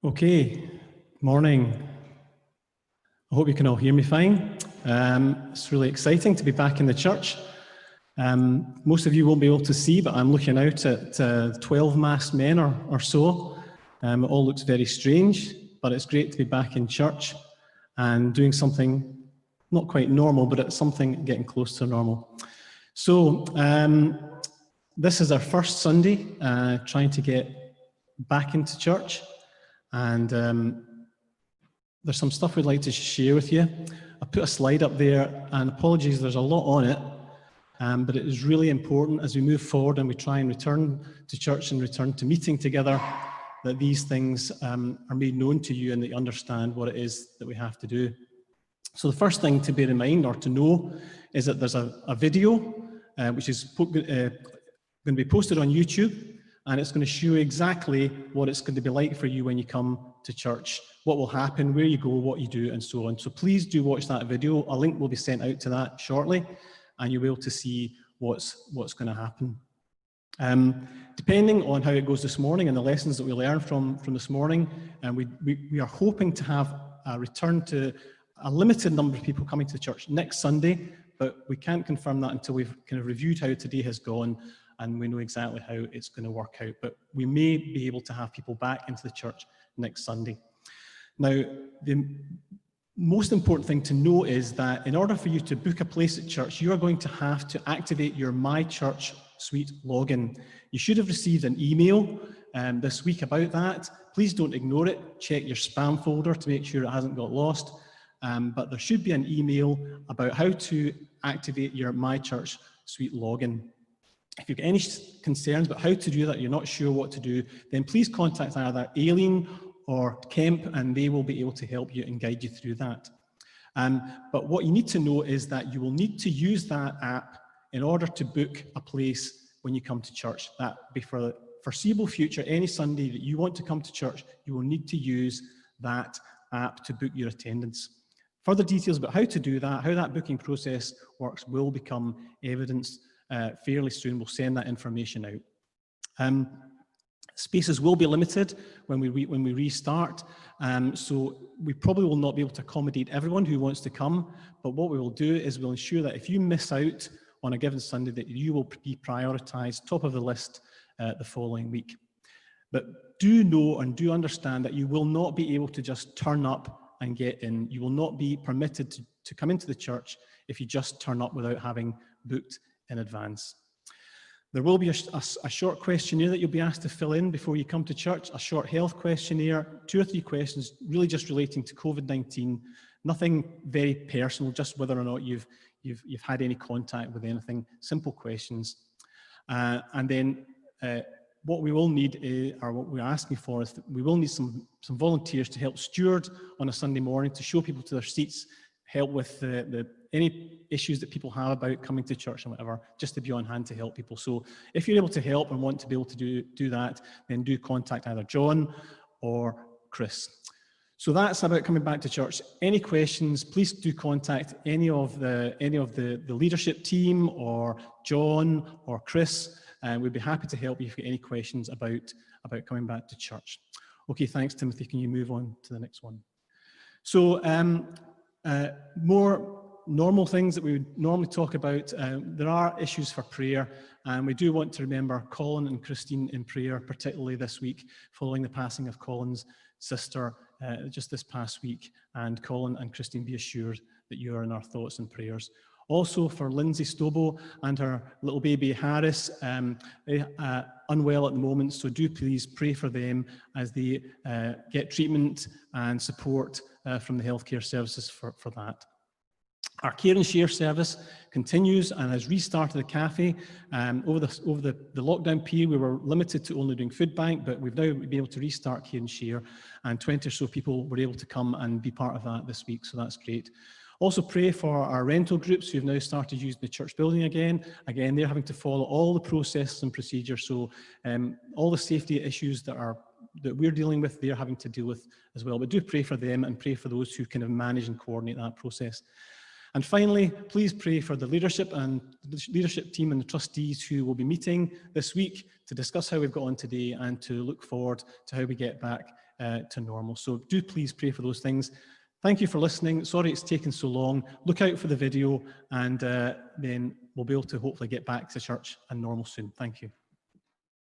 Okay, morning. I hope you can all hear me fine. It's really exciting to be back in the church. Most of you won't be able to see, but I'm looking out at 12 masked men or so. It all looks very strange, but it's great to be back in church and doing something not quite normal, but it's something getting close to normal. So this is our first Sunday trying to get back into church. And there's some stuff we'd like to share with you. I put a slide up there, and apologies, there's a lot on it, but it is really important as we move forward and we try and return to church and return to meeting together, that these things are made known to you and that you understand what it is that we have to do. So the first thing to bear in mind or to know is that there's a video which is going to be posted on YouTube. And it's going to show you exactly what it's going to be like for you when you come to church, what will happen, where you go, what you do, and so on. So please do watch that video. A link will be sent out to that shortly, and you'll be able to see what's going to happen. Depending on how it goes this morning and the lessons that we learn from this morning, and we are hoping to have a return to a limited number of people coming to church next Sunday, but we can't confirm that until we've kind of reviewed how today has gone and we know exactly how it's going to work out. But we may be able to have people back into the church next Sunday. Now, the most important thing to know is that in order for you to book a place at church, you are going to have to activate your My Church Suite login. You should have received an email this week about that. Please don't ignore it. Check your spam folder to make sure it hasn't got lost. But there should be an email about how to activate your My Church Suite login. If you've got any concerns about how to do that, you're not sure what to do, then please contact either Aileen or Kemp, and they will be able to help you and guide you through that. But what you need to know is that you will need to use that app in order to book a place when you come to church. That will be for the foreseeable future. Any Sunday that you want to come to church, you will need to use that app to book your attendance. Further details about how to do that, how that booking process works, will become evidenced fairly soon. We'll send that information out. Spaces will be limited when we restart, so we probably will not be able to accommodate everyone who wants to come, but what we will do is we'll ensure that if you miss out on a given Sunday, that you will be prioritised top of the list the following week. But do know and do understand that you will not be able to just turn up and get in. You will not be permitted to come into the church if you just turn up without having booked in advance. There will be a short questionnaire that you'll be asked to fill in before you come to church, a short health questionnaire, 2 or 3 questions really just relating to COVID-19, nothing very personal, just whether or not you've had any contact with anything, simple questions. And then what we will need, or what we're asking for, is that we will need some volunteers to help steward on a Sunday morning, to show people to their seats, help with any issues that people have about coming to church and whatever, just to be on hand to help people. So if you're able to help and want to be able to do that, then do contact either John or Chris. So that's about coming back to church. Any questions, please do contact any of the leadership team or John or Chris, and we'd be happy to help you if you have any questions about coming back to church. Okay, thanks, Timothy. Can you move on to the next one? So more normal things that we would normally talk about. There are issues for prayer, and we do want to remember Colin and Christine in prayer, particularly this week, following the passing of Colin's sister just this past week. And Colin and Christine, be assured that you are in our thoughts and prayers. Also for Lindsay Stobo and her little baby Harris, unwell at the moment, so do please pray for them as they get treatment and support from the healthcare services for that. Our Care and Share service continues and has restarted the cafe. Over the lockdown period, we were limited to only doing food bank, but we've now been able to restart Care and Share, and 20 or so people were able to come and be part of that this week, so that's great. Also pray for our rental groups who've now started using the church building again. Again, they're having to follow all the processes and procedures, so all the safety issues that we're dealing with, they're having to deal with as well. But do pray for them and pray for those who kind of manage and coordinate that process. And finally, please pray for the leadership team and the trustees who will be meeting this week to discuss how we've got on today and to look forward to how we get back to normal. So do please pray for those things. Thank you for listening. Sorry it's taken so long. Look out for the video, and then we'll be able to hopefully get back to church and normal soon. Thank you.